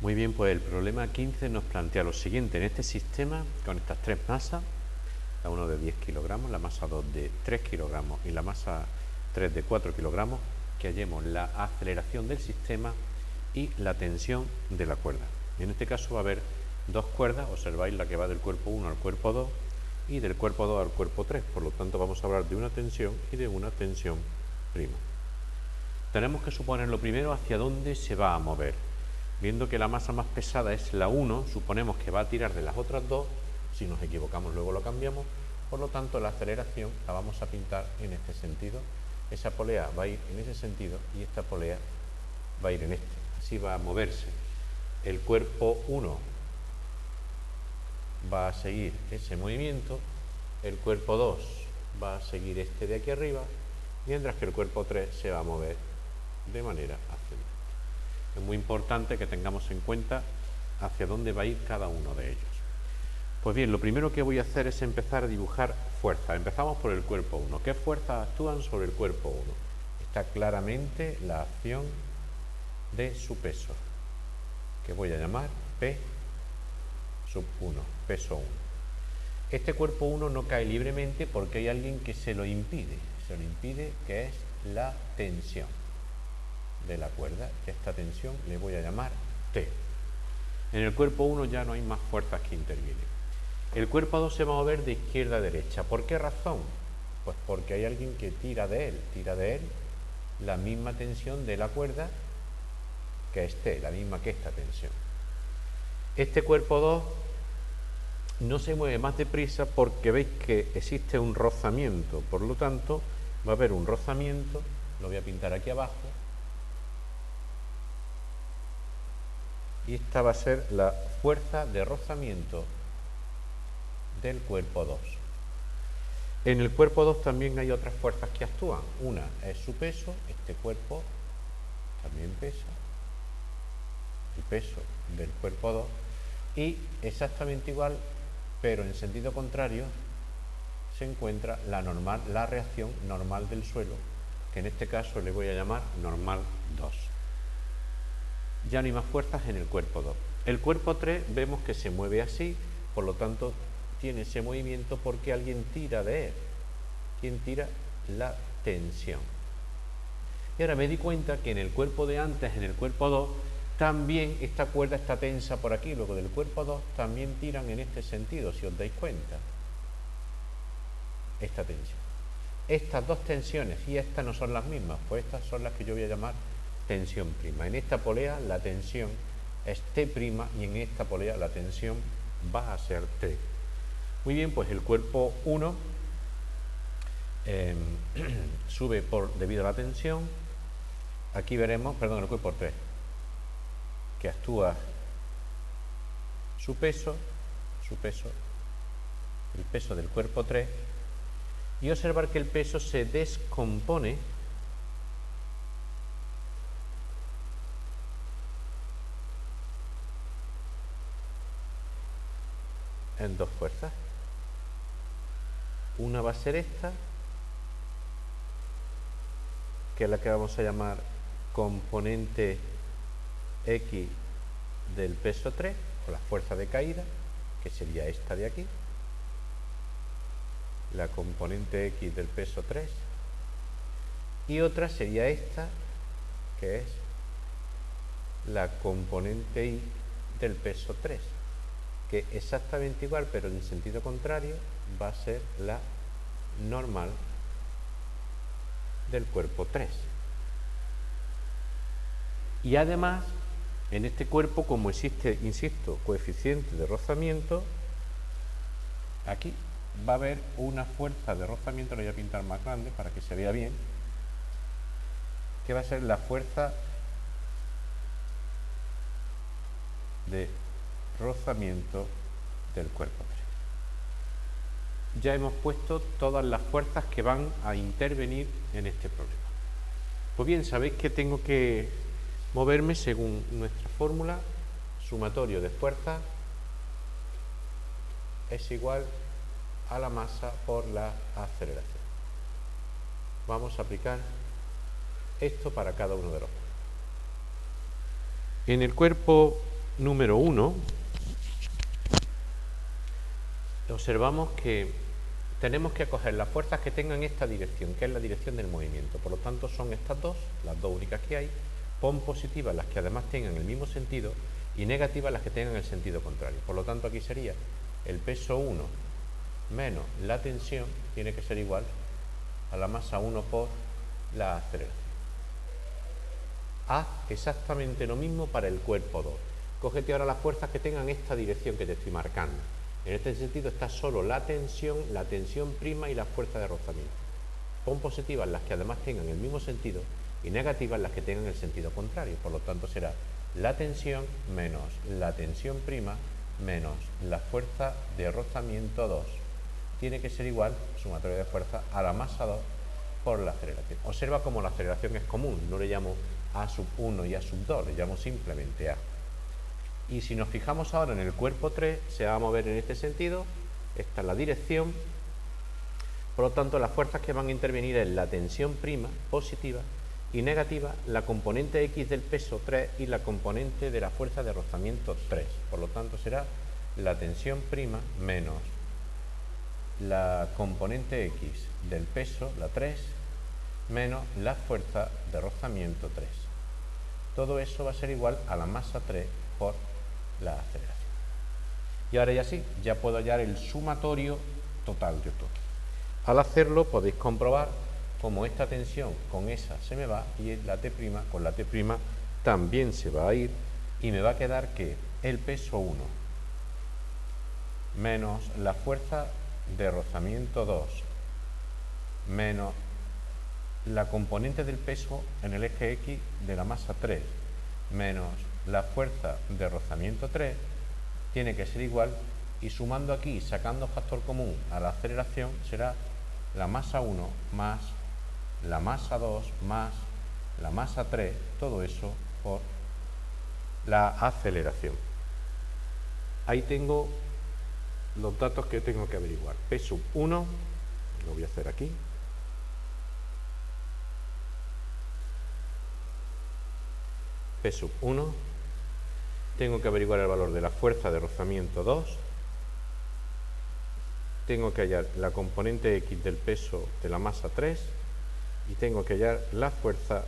Muy bien, pues el problema 15 nos plantea lo siguiente. En este sistema, con estas tres masas, la 1 de 10 kilogramos, la masa 2 de 3 kilogramos y la masa 3 de 4 kilogramos, que hallemos la aceleración del sistema y la tensión de la cuerda. En este caso va a haber dos cuerdas, observáis la que va del cuerpo 1 al cuerpo 2 y del cuerpo 2 al cuerpo 3, por lo tanto vamos a hablar de una tensión y de una tensión prima. Tenemos que suponer lo primero hacia dónde se va a mover. Viendo que la masa más pesada es la 1, suponemos que va a tirar de las otras dos. Si nos equivocamos luego lo cambiamos. Por lo tanto, la aceleración la vamos a pintar en este sentido. Esa polea va a ir en ese sentido y esta polea va a ir en este. Así va a moverse. El cuerpo 1 va a seguir ese movimiento. El cuerpo 2 va a seguir este de aquí arriba. Mientras que el cuerpo 3 se va a mover de manera ascendente. Es muy importante que tengamos en cuenta hacia dónde va a ir cada uno de ellos. Pues bien, lo primero que voy a hacer es empezar a dibujar fuerzas. Empezamos por el cuerpo 1. ¿Qué fuerzas actúan sobre el cuerpo 1? Está claramente la acción de su peso, que voy a llamar P sub 1, peso 1. Este cuerpo 1 no cae libremente porque hay alguien que se lo impide, que es la tensión de la cuerda, que esta tensión le voy a llamar T. En el cuerpo 1 ya no hay más fuerzas que intervienen. El cuerpo 2 se va a mover de izquierda a derecha. ¿Por qué razón? Pues porque hay alguien que tira de él la misma tensión de la cuerda que es T, la misma que esta tensión. Este cuerpo 2 no se mueve más deprisa porque veis que existe un rozamiento, por lo tanto va a haber un rozamiento, lo voy a pintar aquí abajo, y esta va a ser la fuerza de rozamiento del cuerpo 2. En el cuerpo 2 también hay otras fuerzas que actúan. Una es su peso, este cuerpo también pesa, el peso del cuerpo 2, y exactamente igual, pero en sentido contrario, se encuentra la reacción normal del suelo, que en este caso le voy a llamar normal 2. Ya no hay más fuerzas en el cuerpo 2. El cuerpo 3 vemos que se mueve así, por lo tanto tiene ese movimiento porque alguien tira de él. ¿Quién tira? La tensión. Y ahora me di cuenta que en el cuerpo de antes, en el cuerpo 2, también esta cuerda está tensa por aquí, luego del cuerpo 2 también tiran en este sentido, si os dais cuenta. Esta tensión. Estas dos tensiones y estas no son las mismas, pues estas son las que yo voy a llamar tensión prima. En esta polea la tensión es T' y en esta polea la tensión va a ser T. Muy bien, pues el cuerpo 1 sube debido a la tensión. Aquí veremos, perdón, el cuerpo 3, que actúa su peso, el peso del cuerpo 3, y observar que el peso se descompone en dos fuerzas. Una va a ser esta, que es la que vamos a llamar componente X del peso 3, o la fuerza de caída, que sería esta de aquí, la componente X del peso 3, y otra sería esta, que es la componente Y del peso 3, que exactamente igual, pero en sentido contrario, va a ser la normal del cuerpo 3. Y además, en este cuerpo, como existe, insisto, coeficiente de rozamiento, aquí va a haber una fuerza de rozamiento, lo voy a pintar más grande para que se vea bien, que va a ser la fuerza de rozamiento del cuerpo 3. Ya hemos puesto todas las fuerzas que van a intervenir en este problema. Pues bien, sabéis que tengo que moverme según nuestra fórmula, sumatorio de fuerzas es igual a la masa por la aceleración. Vamos a aplicar esto para cada uno de los cuerpos. En el cuerpo número 1, observamos que tenemos que coger las fuerzas que tengan esta dirección, que es la dirección del movimiento. Por lo tanto, son estas dos, las dos únicas que hay. Pon positivas las que además tengan el mismo sentido y negativas las que tengan el sentido contrario. Por lo tanto, aquí sería el peso 1 menos la tensión, tiene que ser igual a la masa 1 por la aceleración. Haz exactamente lo mismo para el cuerpo 2. Cógete ahora las fuerzas que tengan esta dirección que te estoy marcando. En este sentido está solo la tensión prima y la fuerza de rozamiento. Pon positivas las que además tengan el mismo sentido y negativas las que tengan el sentido contrario. Por lo tanto será la tensión menos la tensión prima menos la fuerza de rozamiento 2. Tiene que ser igual, sumatoria de fuerza, a la masa 2 por la aceleración. Observa cómo la aceleración es común, no le llamo A sub 1 y A sub 2, le llamo simplemente A. Y si nos fijamos ahora en el cuerpo 3, se va a mover en este sentido, esta es la dirección, por lo tanto las fuerzas que van a intervenir es la tensión prima, positiva, y negativa, la componente X del peso 3 y la componente de la fuerza de rozamiento 3. Por lo tanto será la tensión prima menos la componente X del peso, la 3, menos la fuerza de rozamiento 3. Todo eso va a ser igual a la masa 3 por la aceleración. Y ahora ya sí, ya puedo hallar el sumatorio total de todo. Al hacerlo podéis comprobar cómo esta tensión con esa se me va y la T' con la T' también se va a ir y me va a quedar que el peso 1 menos la fuerza de rozamiento 2 menos la componente del peso en el eje X de la masa 3 menos la fuerza de rozamiento 3 tiene que ser igual, y sumando aquí, sacando factor común a la aceleración, será la masa 1 más la masa 2 más la masa 3, todo eso por la aceleración. Ahí tengo los datos que tengo que averiguar. P sub 1, lo voy a hacer aquí. P sub 1, tengo que averiguar el valor de la fuerza de rozamiento 2, tengo que hallar la componente X del peso de la masa 3 y tengo que hallar la fuerza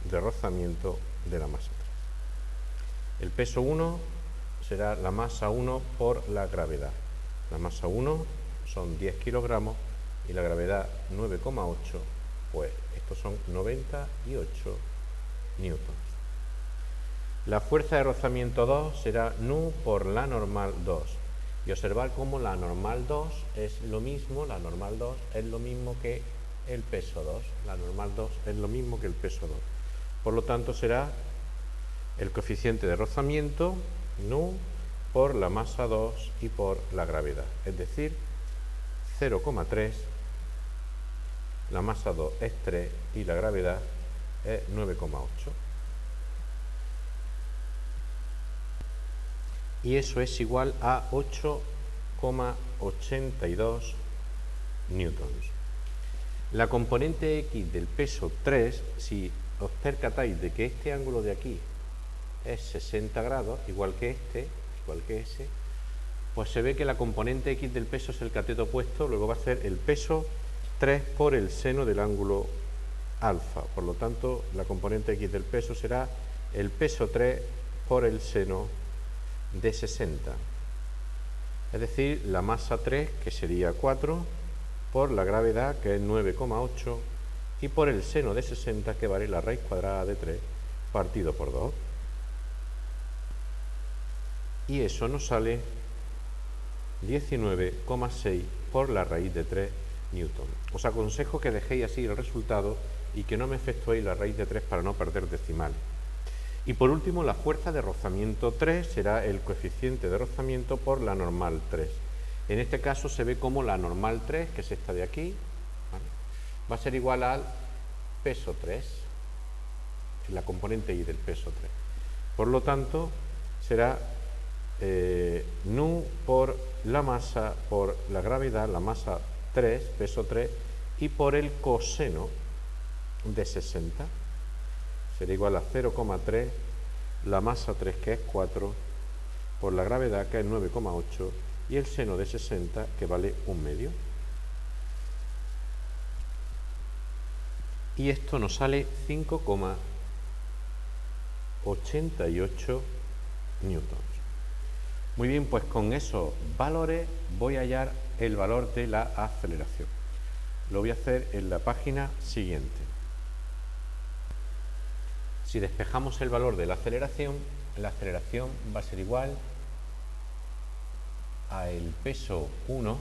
de rozamiento de la masa 3. El peso 1 será la masa 1 por la gravedad. La masa 1 son 10 kilogramos y la gravedad 9,8, pues estos son 98 newtons. La fuerza de rozamiento 2 será nu por la normal 2. Y observar cómo la normal 2 es lo mismo, la normal 2 es lo mismo que el peso 2. La normal 2 es lo mismo que el peso 2. Por lo tanto será el coeficiente de rozamiento nu por la masa 2 y por la gravedad. Es decir, 0,3, la masa 2 es 3 y la gravedad es 9,8. Y eso es igual a 8,82 newtons. La componente X del peso 3, si os percatáis de que este ángulo de aquí es 60 grados, igual que este, igual que ese, pues se ve que la componente X del peso es el cateto opuesto, luego va a ser el peso 3 por el seno del ángulo alfa. Por lo tanto, la componente X del peso será el peso 3 por el seno de 60, es decir, la masa 3, que sería 4, por la gravedad, que es 9,8, y por el seno de 60, que vale la raíz cuadrada de 3 partido por 2. Y eso nos sale 19,6 por la raíz de 3 newton. Os aconsejo que dejéis así el resultado y que no me efectuéis la raíz de 3 para no perder decimales. Y por último, la fuerza de rozamiento 3 será el coeficiente de rozamiento por la normal 3. En este caso se ve como la normal 3, que es esta de aquí, ¿vale?, va a ser igual al peso 3, la componente Y del peso 3. Por lo tanto, será nu por la masa, por la gravedad, la masa 3, peso 3, y por el coseno de 60. Será igual a 0,3, la masa 3, que es 4, por la gravedad, que es 9,8, y el seno de 60, que vale 1/2. Y esto nos sale 5,88 newtons. Muy bien, pues con esos valores voy a hallar el valor de la aceleración. Lo voy a hacer en la página siguiente. Si despejamos el valor de la aceleración va a ser igual a el peso 1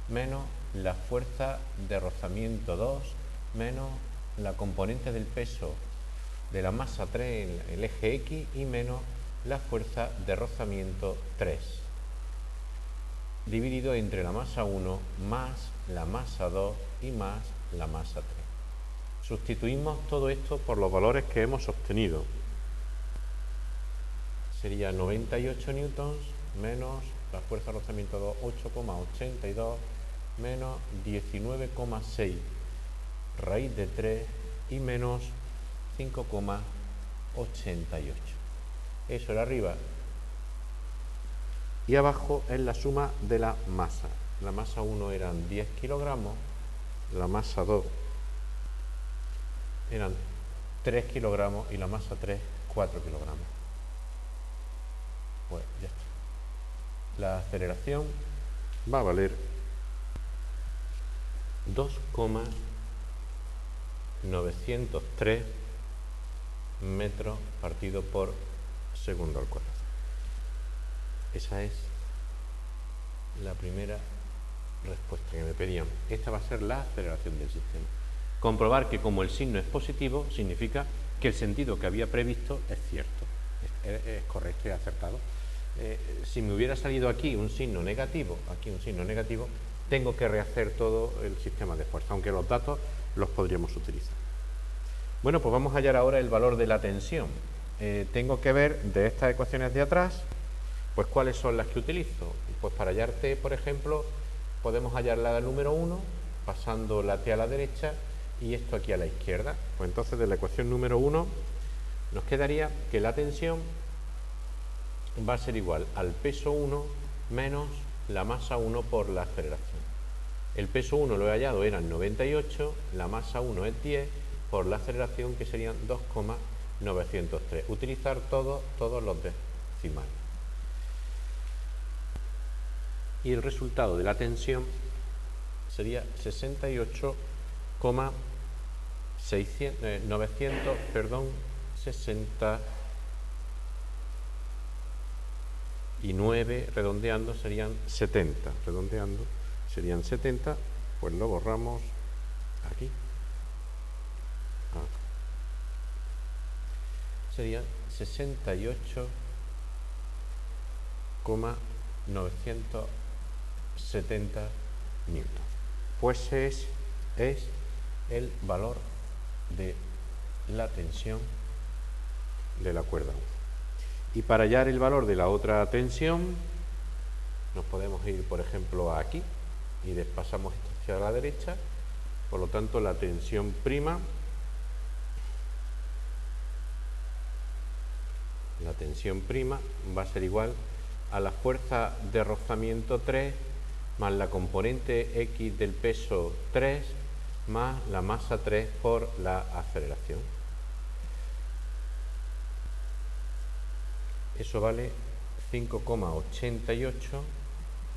menos la fuerza de rozamiento 2 menos la componente del peso de la masa 3 en el eje X y menos la fuerza de rozamiento 3 dividido entre la masa 1 más la masa 2 y más la masa 3. Sustituimos todo esto por los valores que hemos obtenido. Sería 98 newtons menos la fuerza de rozamiento 2, 8,82 menos 19,6 raíz de 3 y menos 5,88. Eso era arriba. Y abajo es la suma de la masa. La masa 1 eran 10 kilogramos, la masa 2 eran 3 kilogramos y la masa 3, 4 kilogramos. Pues ya está. La aceleración va a valer 2,903 metros partido por segundo al cuadrado. Esa es la primera respuesta que me pedían. Esta va a ser la aceleración del sistema. Comprobar que como el signo es positivo, significa que el sentido que había previsto es cierto, es correcto y acertado. Si me hubiera salido aquí un signo negativo, tengo que rehacer todo el sistema de fuerza, aunque los datos los podríamos utilizar. Bueno, pues vamos a hallar ahora el valor de la tensión. Tengo que ver de estas ecuaciones de atrás, pues cuáles son las que utilizo. Pues para hallar T, por ejemplo, podemos hallar la número 1, pasando la T a la derecha y esto aquí a la izquierda. Pues entonces de la ecuación número 1 nos quedaría que la tensión va a ser igual al peso 1 menos la masa 1 por la aceleración. El peso 1 lo he hallado, eran 98, la masa 1 es 10, por la aceleración que serían 2,903. Utilizar todos los decimales. Y el resultado de la tensión sería 69, redondeando serían 70. Redondeando serían 70, pues lo borramos aquí. Serían 68,970 newtons. Pues es el valor de la tensión de la cuerda 1. Y para hallar el valor de la otra tensión, nos podemos ir, por ejemplo, aquí y desplazamos esto hacia la derecha. Por lo tanto, la tensión prima, va a ser igual a la fuerza de rozamiento 3 más la componente X del peso 3 más la masa 3 por la aceleración. Eso vale 5,88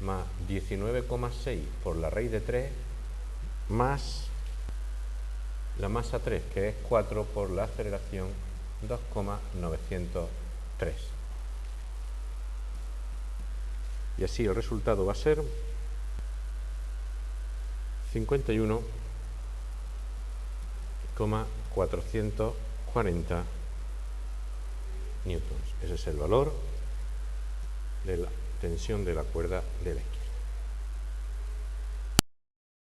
más 19,6 por la raíz de 3 más la masa 3, que es 4 por la aceleración, 2,903. Y así el resultado va a ser 51,440 newtons. Ese es el valor de la tensión de la cuerda de la izquierda.